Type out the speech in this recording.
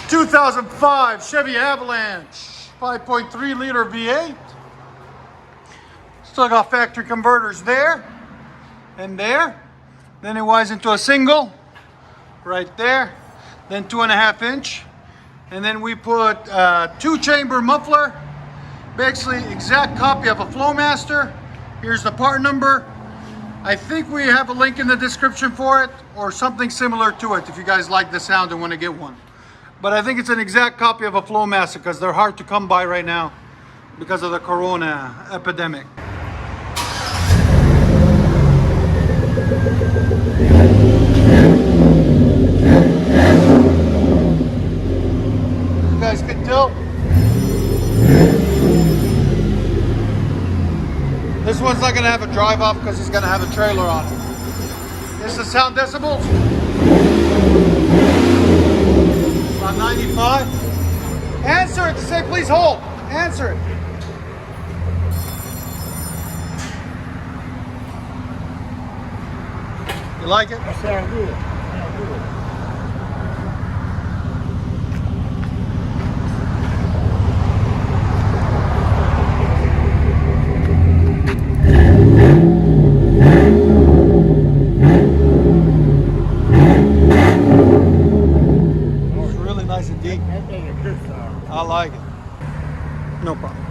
2005 Chevy Avalanche, 5.3 liter V8. Still got factory converters there and there. Then it winds into a single right there. Then 2.5 inch. And then we put a 2-chamber muffler. Basically exact copy of a FLOWMASTer. Here's the part number. I think we have a link in the description for it or something similar to it if you guys like the sound and want to get one. But I think it's an exact copy of a FLOWMASTer because they're hard to come by right now because of the corona epidemic. You guys can tell. This one's not going to have a drive off because it's going to have a trailer on it. This is the sound decibels. About 95. Answer it to say please hold. Answer it. You like it? That sounds good. Sounds good. It's really nice and deep. That thing is good sound. I like it. No problem.